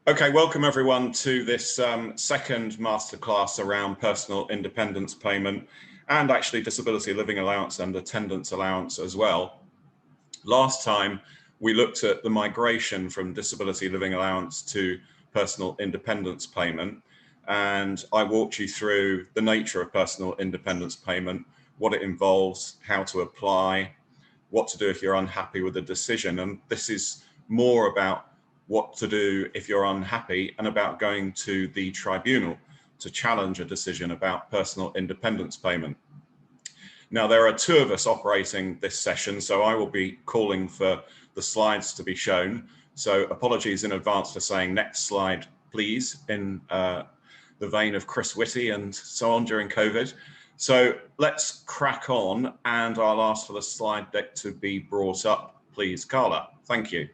Okay, welcome everyone to this second masterclass around personal independence payment and actually disability living allowance and attendance allowance as well. Last time we looked at the migration from disability living allowance to personal independence payment, and I walked you through the nature of personal independence payment, what it involves, how to apply, what to do if you're unhappy with a decision. And this is more about what to do if you're unhappy and about going to the tribunal to challenge a decision about personal independence payment. Now, there are two of us operating this session, so I will be calling for the slides to be shown. So apologies in advance for saying next slide, please, in the vein of Chris Whitty and so on during COVID. So let's crack on, and I'll ask for the slide deck to be brought up, please, Carla. Thank you.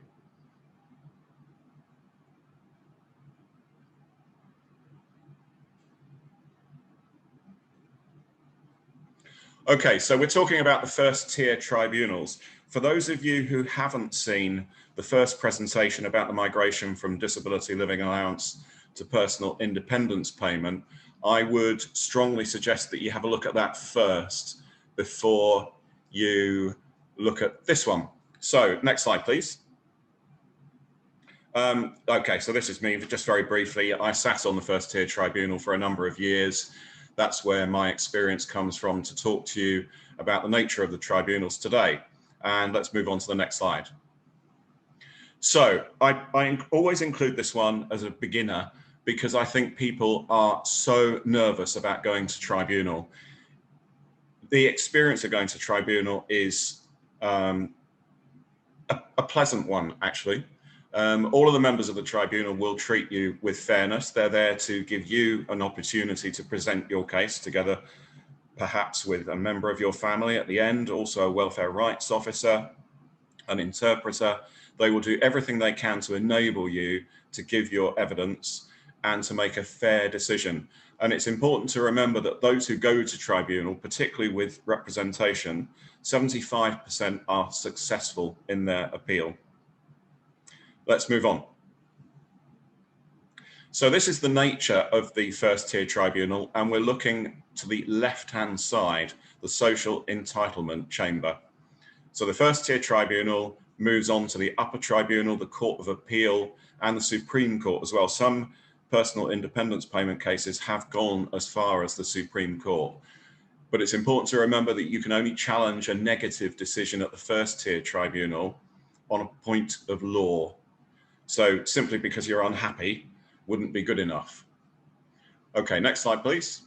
Okay, so we're talking about the first tier tribunals. For those of you who haven't seen the first presentation about the migration from disability living allowance to personal independence payment, I would strongly suggest that you have a look at that first before you look at this one. So next slide, please. Okay, so this is me, just very briefly. I sat on the first tier tribunal for a number of years. That's where my experience comes from to talk to you about the nature of the tribunals today. And let's move on to the next slide. So I always include this one as a beginner because I think people are so nervous about going to tribunal. The experience of going to tribunal is a pleasant one, actually. All of the members of the tribunal will treat you with fairness. They're there to give you an opportunity to present your case together, perhaps with a member of your family at the end, also a welfare rights officer, an interpreter. They will do everything they can to enable you to give your evidence and to make a fair decision. And it's important to remember that those who go to tribunal, particularly with representation, 75% are successful in their appeal. Let's move on. So this is the nature of the first tier tribunal, and we're looking to the left-hand side, the social entitlement chamber. So the first tier tribunal moves on to the upper tribunal, the Court of Appeal, and the Supreme Court as well. Some personal independence payment cases have gone as far as the Supreme Court. But it's important to remember that you can only challenge a negative decision at the first tier tribunal on a point of law. So simply because you're unhappy wouldn't be good enough. Okay, next slide, please.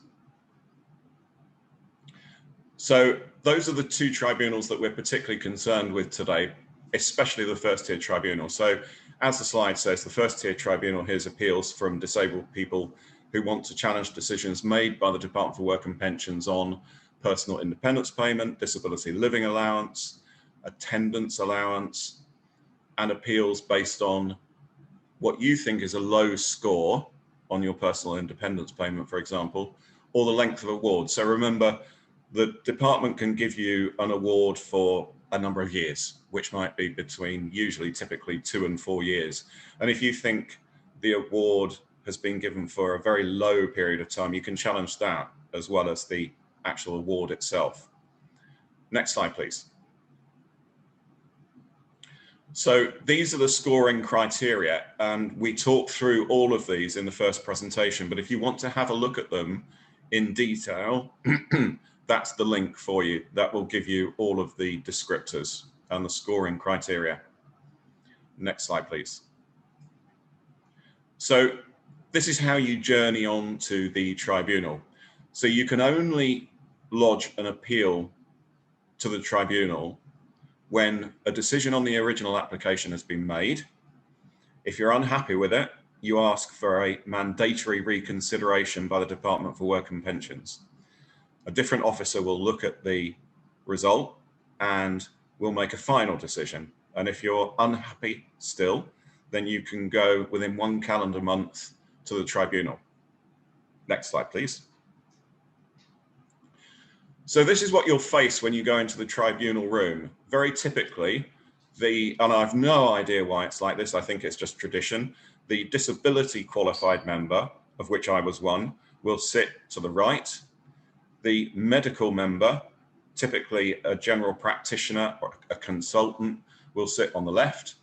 So those are the two tribunals that we're particularly concerned with today, especially the first tier tribunal. So as the slide says, the first tier tribunal hears appeals from disabled people who want to challenge decisions made by the Department for Work and Pensions on personal independence payment, disability living allowance, attendance allowance, and appeals based on what you think is a low score on your personal independence payment, for example, or the length of award. So remember, the department can give you an award for a number of years, which might be between typically 2 and 4 years. And if you think the award has been given for a very low period of time, you can challenge that as well as the actual award itself. Next slide, please. So these are the scoring criteria, and we talked through all of these in the first presentation, but if you want to have a look at them in detail, that's the link for you. That will give you all of the descriptors and the scoring criteria. Next slide, please. So this is how you journey on to the tribunal. So you can only lodge an appeal to the tribunal when a decision on the original application has been made. If you're unhappy with it, you ask for a mandatory reconsideration by the Department for Work and Pensions. A different officer will look at the result and will make a final decision. And if you're unhappy still, then you can go within 1 calendar month to the tribunal. Next slide, please. So this is what you'll face when you go into the tribunal room. Very typically, and I've no idea why it's like this, I think it's just tradition, The disability qualified member, of which I was one, will sit to the right. The medical member, typically a general practitioner or a consultant, will sit on the left,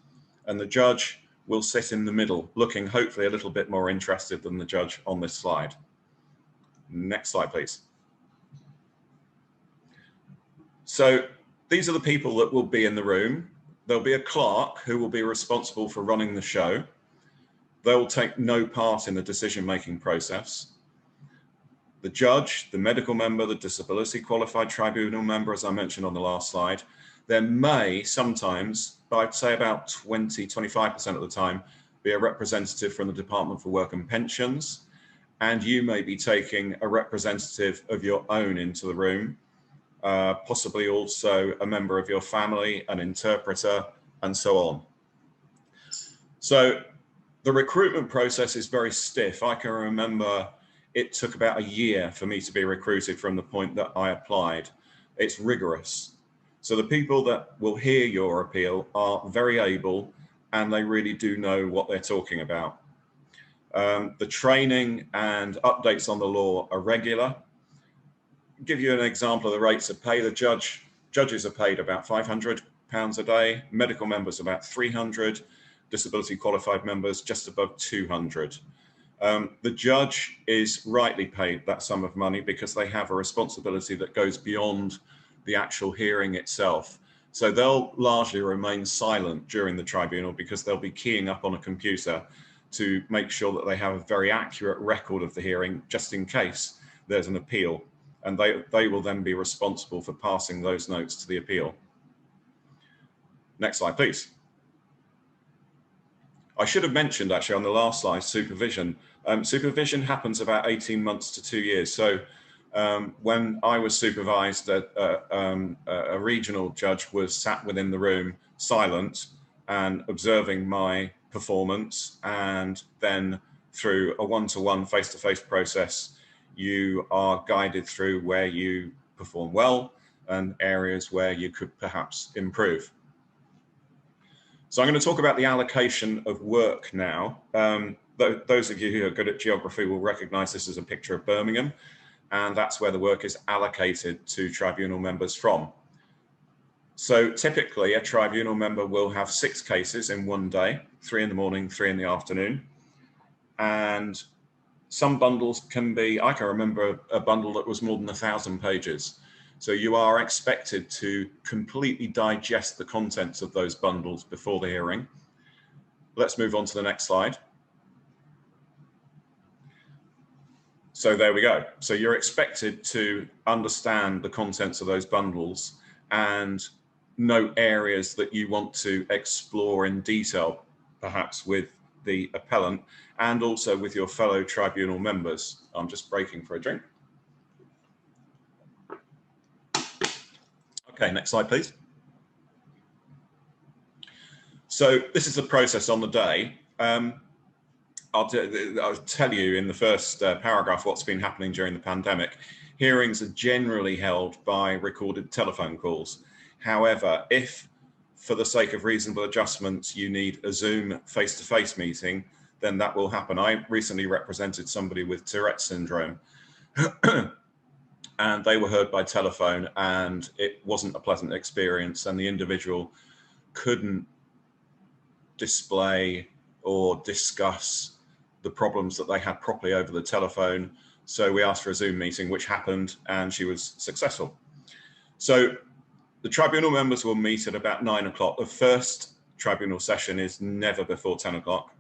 and the judge will sit in the middle, looking hopefully a little bit more interested than the judge on this slide. Next slide, please. So these are the people that will be in the room. There'll be a clerk who will be responsible for running the show. They'll take no part in the decision-making process. The judge, the medical member, the disability qualified tribunal member, as I mentioned on the last slide, there may sometimes, I'd say about 20–25% of the time, be a representative from the Department for Work and Pensions, and you may be taking a representative of your own into the room, possibly also a member of your family, an interpreter, and so on. So the recruitment process is very stiff. I can remember it took about a year for me to be recruited from the point that I applied. It's rigorous. So the people that will hear your appeal are very able, and they really do know what they're talking about. The training and updates on the law are regular. I'll give you an example of the rates of pay. The judges are paid about £500 a day, medical members about 300, disability qualified members just above 200. The judge is rightly paid that sum of money because they have a responsibility that goes beyond the actual hearing itself. So they'll largely remain silent during the tribunal because they'll be keying up on a computer to make sure that they have a very accurate record of the hearing just in case there's an appeal. And they will then be responsible for passing those notes to the appeal. Next slide, please. I should have mentioned actually on the last slide, supervision. Supervision happens about 18 months to 2 years. So when I was supervised, a regional judge was sat within the room silent and observing my performance, and then through a one-to-one face-to-face process, you are guided through where you perform well and areas where you could perhaps improve. So I'm going to talk about the allocation of work now. Those of you who are good at geography will recognize this as a picture of Birmingham, and that's where the work is allocated to tribunal members from. So typically a tribunal member will have 6 cases in one day, 3 in the morning, 3 in the afternoon. And some bundles can be, I can remember a bundle that was more than 1,000 pages. So you are expected to completely digest the contents of those bundles before the hearing. Let's move on to the next slide. So there we go. So you're expected to understand the contents of those bundles and note areas that you want to explore in detail, perhaps with the appellant and also with your fellow tribunal members. I'm just breaking for a drink. Okay, next slide, please. So this is the process on the day. I'll tell you in the first paragraph what's been happening during the pandemic. Hearings are generally held by recorded telephone calls. However, if for the sake of reasonable adjustments you need a Zoom face-to-face meeting, then that will happen. I recently represented somebody with Tourette's syndrome and they were heard by telephone, and it wasn't a pleasant experience, and the individual couldn't display or discuss the problems that they had properly over the telephone. So we asked for a Zoom meeting, which happened, and she was successful. So the tribunal members will meet at about 9 o'clock. The first tribunal session is never before 10 o'clock,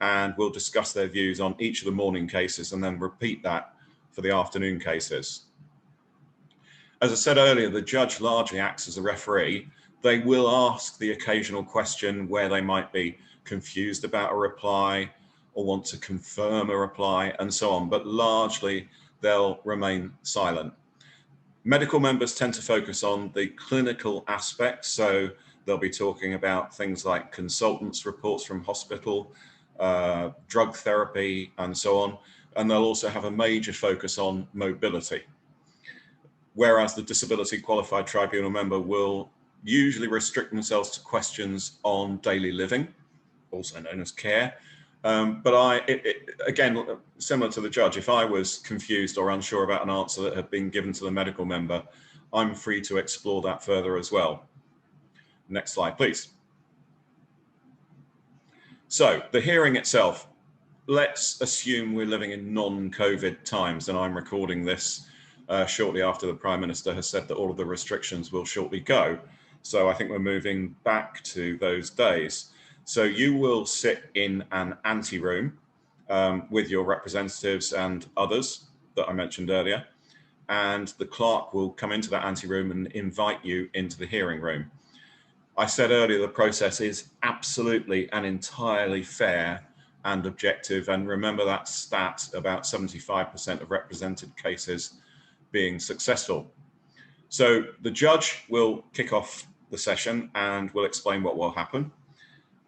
and we'll discuss their views on each of the morning cases and then repeat that for the afternoon cases. As I said earlier, the judge largely acts as a referee. They will ask the occasional question where they might be confused about a reply or want to confirm a reply and so on, but largely they'll remain silent. Medical members tend to focus on the clinical aspects, so they'll be talking about things like consultants' reports from hospital, drug therapy and so on, and they'll also have a major focus on mobility. Whereas the disability qualified tribunal member will usually restrict themselves to questions on daily living, also known as care, But again, similar to the judge, if I was confused or unsure about an answer that had been given to the medical member, I'm free to explore that further as well. Next slide, please. So the hearing itself, let's assume we're living in non-COVID times, and I'm recording this shortly after the Prime Minister has said that all of the restrictions will shortly go. So I think we're moving back to those days. So you will sit in an anteroom with your representatives and others that I mentioned earlier, and the clerk will come into that anteroom and invite you into the hearing room. I said earlier the process is absolutely and entirely fair and objective, and remember that stat about 75% of represented cases being successful. So the judge will kick off the session and will explain what will happen.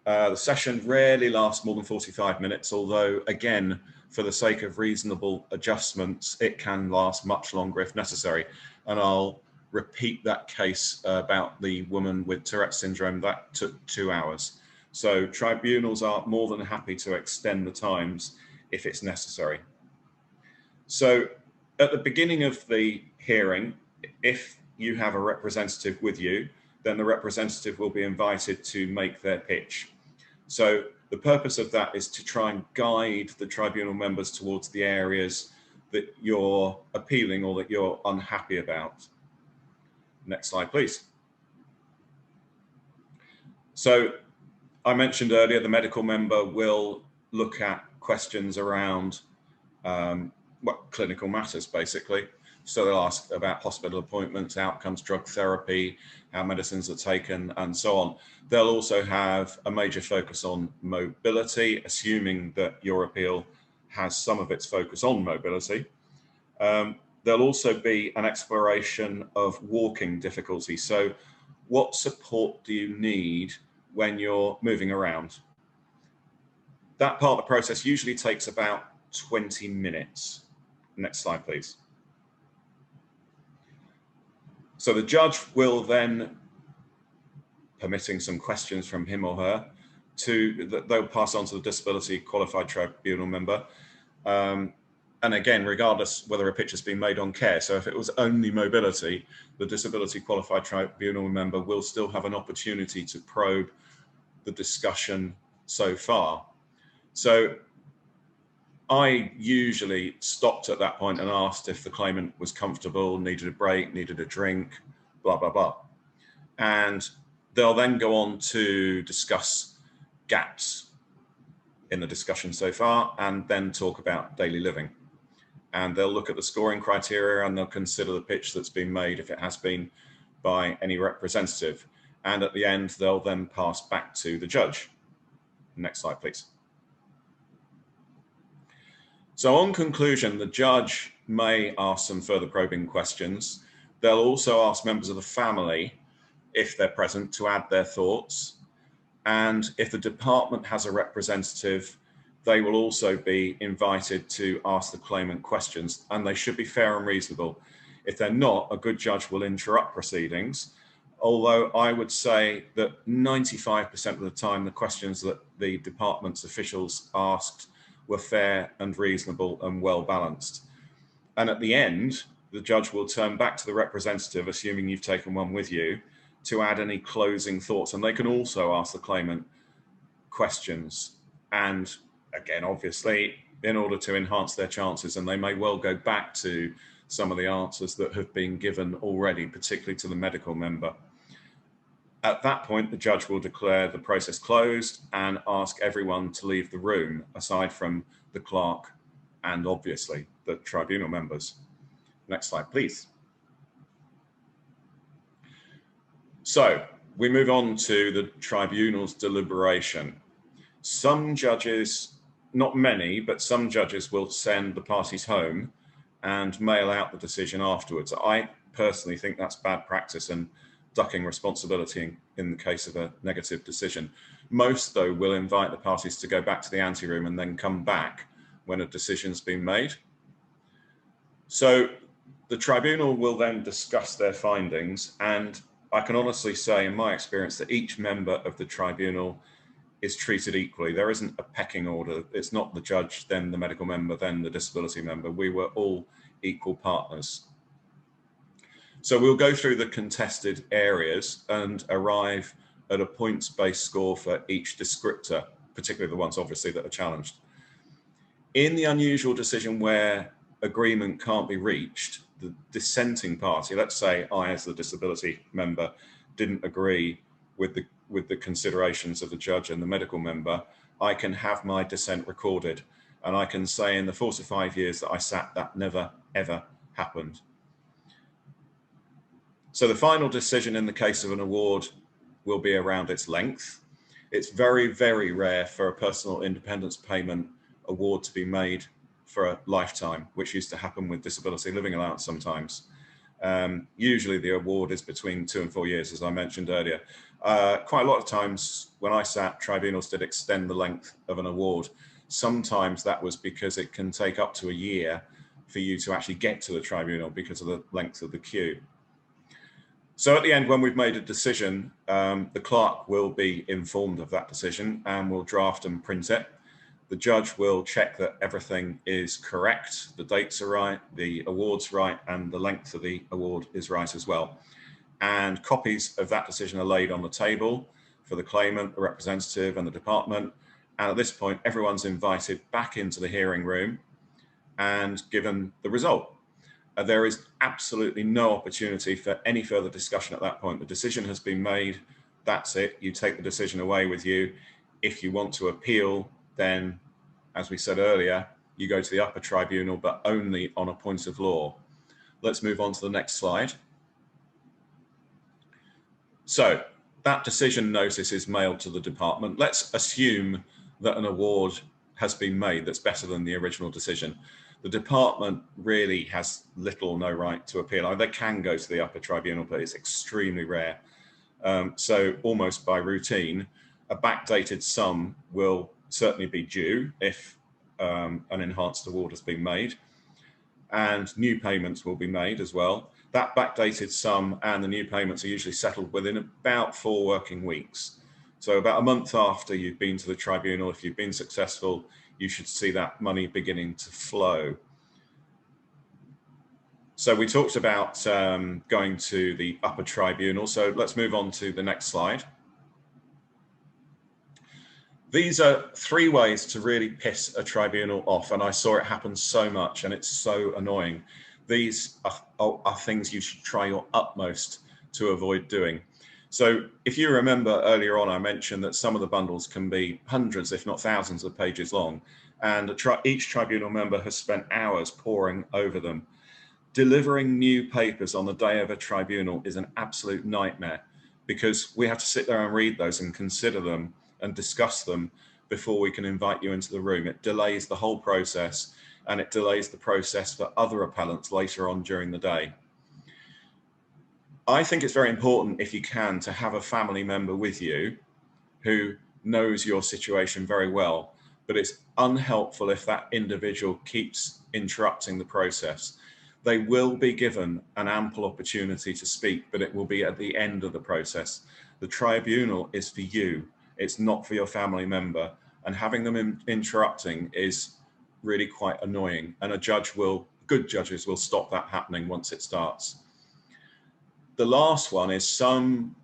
The session rarely lasts more than 45 minutes, although again, for the sake of reasonable adjustments, it can last much longer if necessary. And I'll repeat that case about the woman with Tourette syndrome. That took 2 hours. So tribunals are more than happy to extend the times if it's necessary. So at the beginning of the hearing, if you have a representative with you, then the representative will be invited to make their pitch. So the purpose of that is to try and guide the tribunal members towards the areas that you're appealing or that you're unhappy about. Next slide, please. So I mentioned earlier, the medical member will look at questions around clinical matters, basically. So they'll ask about hospital appointments, outcomes, drug therapy, how medicines are taken, and so on. They'll also have a major focus on mobility, assuming that your appeal has some of its focus on mobility. There'll also be an exploration of walking difficulty. So what support do you need when you're moving around? That part of the process usually takes about 20 minutes. Next slide, please. So the judge will then, permitting some questions from him or her, they'll pass on to the disability qualified tribunal member. And again, regardless whether a pitch has been made on care. So if it was only mobility, the disability qualified tribunal member will still have an opportunity to probe the discussion so far. So I usually stopped at that point and asked if the claimant was comfortable, needed a break, needed a drink, blah, blah, blah. And they'll then go on to discuss gaps in the discussion so far and then talk about daily living. And they'll look at the scoring criteria and they'll consider the pitch that's been made, if it has been, by any representative. And at the end, they'll then pass back to the judge. Next slide, please. So on conclusion, the judge may ask some further probing questions. They'll also ask members of the family, if they're present, to add their thoughts. And if the department has a representative, they will also be invited to ask the claimant questions, and they should be fair and reasonable. If they're not, a good judge will interrupt proceedings, although I would say that 95% of the time, the questions that the department's officials asked were fair and reasonable and well balanced. And at the end, the judge will turn back to the representative, assuming you've taken one with you, to add any closing thoughts. And they can also ask the claimant questions. And again, obviously, in order to enhance their chances, and they may well go back to some of the answers that have been given already, particularly to the medical member. At that point, the judge will declare the process closed and ask everyone to leave the room, aside from the clerk and obviously the tribunal members. Next slide, please. So we move on to the tribunal's deliberation. Some judges, not many, but some judges will send the parties home and mail out the decision afterwards. I personally think that's bad practice and ducking responsibility in the case of a negative decision. Most, though, will invite the parties to go back to the anteroom and then come back when a decision's been made. So the tribunal will then discuss their findings, and I can honestly say, in my experience, that each member of the tribunal is treated equally. There isn't a pecking order. It's not the judge, then the medical member, then the disability member. We were all equal partners. So we'll go through the contested areas and arrive at a points-based score for each descriptor, particularly the ones obviously that are challenged. In the unusual decision where agreement can't be reached, the dissenting party, let's say I as the disability member didn't agree with the considerations of the judge and the medical member, I can have my dissent recorded, and I can say in the 45 years that I sat, that never ever happened. So the final decision in the case of an award will be around its length. It's very, very rare for a personal independence payment award to be made for a lifetime, which used to happen with disability living allowance sometimes. Usually the award is between 2 and 4 years, as I mentioned earlier. Quite a lot of times when I sat, tribunals did extend the length of an award. Sometimes that was because it can take up to a year for you to actually get to the tribunal because of the length of the queue. So at the end, when we've made a decision, the clerk will be informed of that decision and will draft and print it. The judge will check that everything is correct, the dates are right, the award's right, and the length of the award is right as well. And copies of that decision are laid on the table for the claimant, the representative, and the department. And at this point, everyone's invited back into the hearing room and given the result. There is absolutely no opportunity for any further discussion at that point. The decision has been made, that's it. You take the decision away with you. If you want to appeal, then, as we said earlier, you go to the upper tribunal, but only on a point of law. Let's move on to the next slide. So that decision notice is mailed to the department. Let's assume that an award has been made that's better than the original decision. The department really has little or no right to appeal. They can go to the upper tribunal, but it's extremely rare. So almost by routine, a backdated sum will certainly be due if an enhanced award has been made, and new payments will be made as well. That backdated sum and the new payments are usually settled within about 4 working weeks. So about a month after you've been to the tribunal, if you've been successful, you should see that money beginning to flow. So we talked about going to the upper tribunal. So let's move on to the next slide. These are 3 ways to really piss a tribunal off, and I saw it happen so much, and it's so annoying. These are things you should try your utmost to avoid doing. So if you remember earlier on, I mentioned that some of the bundles can be hundreds, if not thousands of pages long, and each tribunal member has spent hours poring over them. Delivering new papers on the day of a tribunal is an absolute nightmare, because we have to sit there and read those and consider them and discuss them before we can invite you into the room. It delays the whole process, and it delays the process for other appellants later on during the day. I think it's very important, if you can, to have a family member with you who knows your situation very well, but it's unhelpful if that individual keeps interrupting the process. They will be given an ample opportunity to speak, but it will be at the end of the process. The tribunal is for you. It's not for your family member, and having them interrupting is really quite annoying, and good judges will stop that happening once it starts. The last one is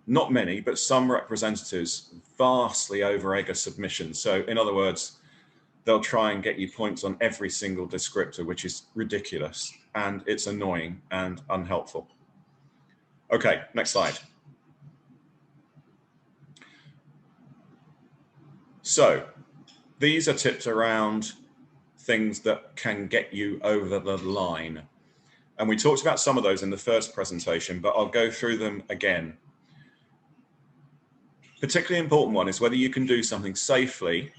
not many, but some representatives vastly over-egg a submission. So in other words, they'll try and get you points on every single descriptor, which is ridiculous, and it's annoying and unhelpful. Okay, next slide. So these are tips around things that can get you over the line. And we talked about some of those in the first presentation, but I'll go through them again. Particularly important one is whether you can do something safely,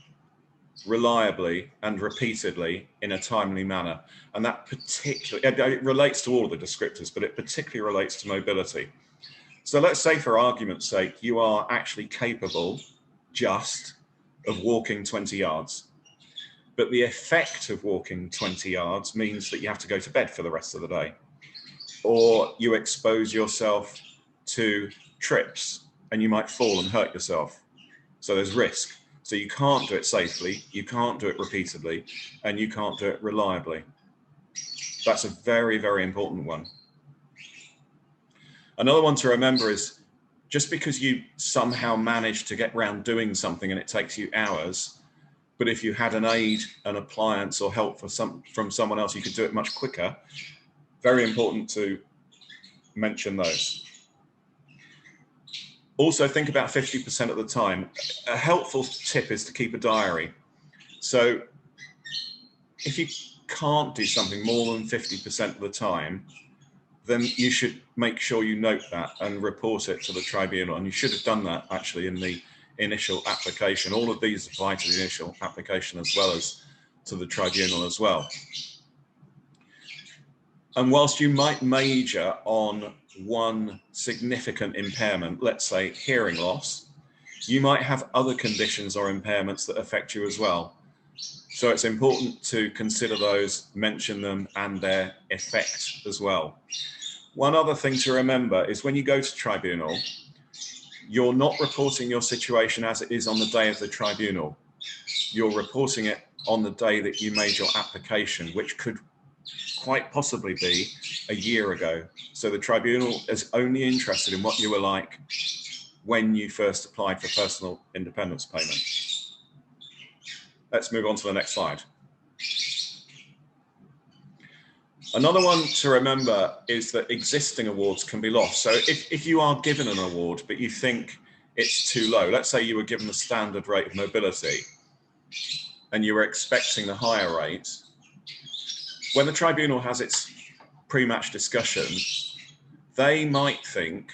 reliably, and repeatedly in a timely manner. And that it relates to all of the descriptors, but it particularly relates to mobility. So let's say, for argument's sake, you are actually capable just of walking 20 yards. But the effect of walking 20 yards means that you have to go to bed for the rest of the day, or you expose yourself to trips and you might fall and hurt yourself. So there's risk. So you can't do it safely, you can't do it repeatedly, and you can't do it reliably. That's a very, very important one. Another one to remember is just because you somehow manage to get around doing something and it takes you hours, but if you had an aid, an appliance, or help from someone else, you could do it much quicker. Very important to mention those. Also, think about 50% of the time. A helpful tip is to keep a diary. So if you can't do something more than 50% of the time, then you should make sure you note that and report it to the tribunal. And you should have done that actually in the initial application. All of these apply to the initial application as well as to the tribunal as well. And whilst you might major on one significant impairment, let's say hearing loss, you might have other conditions or impairments that affect you as well. So it's important to consider those, mention them, and their effect as well. One other thing to remember is when you go to tribunal, you're not reporting your situation as it is on the day of the tribunal. You're reporting it on the day that you made your application, which could quite possibly be a year ago. So the tribunal is only interested in what you were like when you first applied for personal independence payment. Let's move on to the next slide. Another one to remember is that existing awards can be lost. So if you are given an award, but you think it's too low, let's say you were given the standard rate of mobility and you were expecting the higher rate, when the tribunal has its pre-match discussion, they might think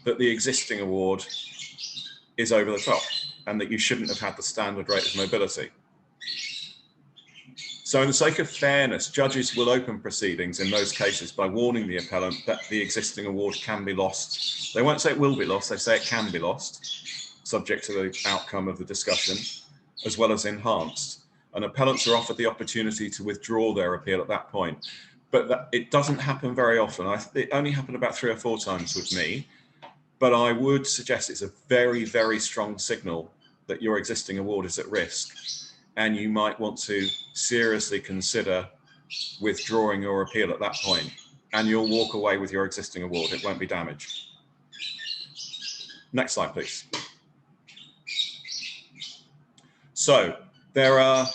that the existing award is over the top and that you shouldn't have had the standard rate of mobility. So in the sake of fairness, judges will open proceedings in those cases by warning the appellant that the existing award can be lost. They won't say it will be lost, they say it can be lost, subject to the outcome of the discussion, as well as enhanced. And appellants are offered the opportunity to withdraw their appeal at that point. But it doesn't happen very often. It only happened about 3 or 4 times with me. But I would suggest it's a very, very strong signal that your existing award is at risk. And you might want to seriously consider withdrawing your appeal at that point. And you'll walk away with your existing award. It won't be damaged. Next slide, please. So there are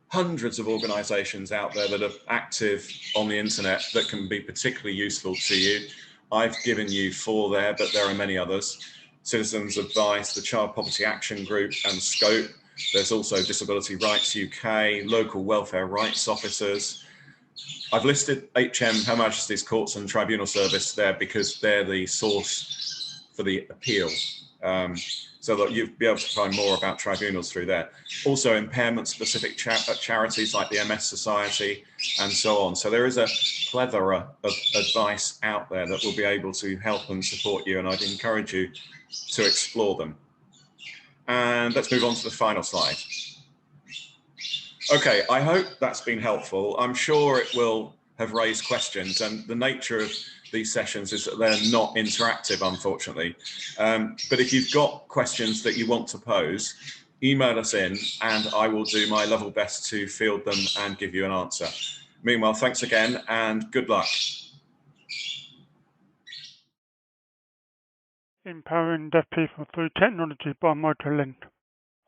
hundreds of organizations out there that are active on the internet that can be particularly useful to you. I've given you 4 there, but there are many others. Citizens Advice, the Child Poverty Action Group, and Scope. There's also Disability Rights UK, local welfare rights officers. I've listed HM, Her Majesty's Courts and Tribunal Service there because they're the source for the appeal. So that you'll be able to find more about tribunals through there. Also impairment-specific charities like the MS Society and so on. So there is a plethora of advice out there that will be able to help and support you, and I'd encourage you to explore them. And let's move on to the final slide. Okay, I hope that's been helpful. I'm sure it will have raised questions, and the nature of these sessions is that they're not interactive, unfortunately. But if you've got questions that you want to pose, email us in and I will do my level best to field them and give you an answer. Meanwhile, thanks again and good luck. Empowering Deaf People Through Technology by Michael Lind.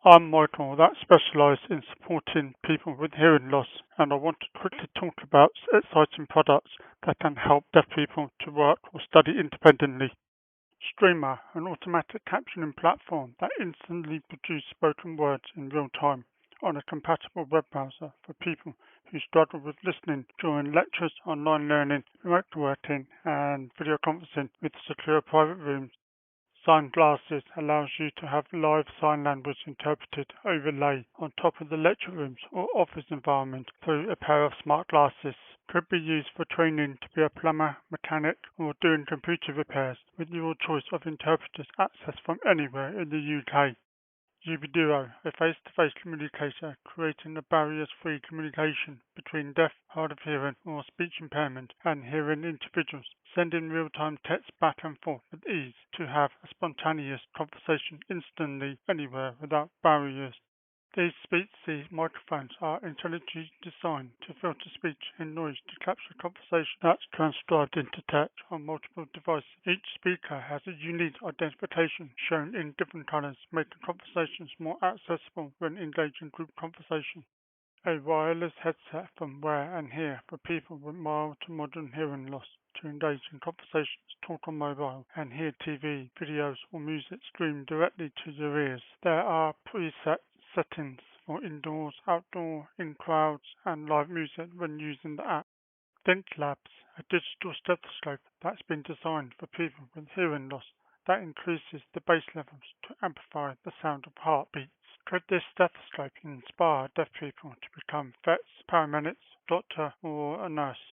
I'm Michael, that specialises in supporting people with hearing loss, and I want to quickly talk about exciting products that can help deaf people to work or study independently. Streamer, an automatic captioning platform that instantly produces spoken words in real time on a compatible web browser for people who struggle with listening during lectures, online learning, remote working, and video conferencing with secure private rooms. Sign Glasses allows you to have live sign language interpreted overlay on top of the lecture rooms or office environment through a pair of smart glasses. Could be used for training to be a plumber, mechanic, or doing computer repairs with your choice of interpreters accessed from anywhere in the UK. Duo, a face-to-face communicator, creating a barriers-free communication between deaf, hard of hearing, or speech impairment and hearing individuals, sending real-time text back and forth with ease to have a spontaneous conversation instantly anywhere without barriers. These speech-see microphones are intelligently designed to filter speech and noise to capture conversation that's transcribed into text on multiple devices. Each speaker has a unique identification shown in different colors, making conversations more accessible when engaging group conversation. A wireless headset from Wear and Hear for people with mild to moderate hearing loss to engage in conversations, talk on mobile, and hear TV, videos, or music streamed directly to your ears. There are preset settings for indoors, outdoor, in crowds, and live music when using the app. Think Labs, a digital stethoscope that's been designed for people with hearing loss that increases the bass levels to amplify the sound of heartbeats. Could this stethoscope inspire deaf people to become vets, paramedics, doctor, or a nurse?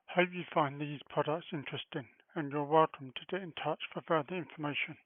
Hope you find these products interesting, and you're welcome to get in touch for further information.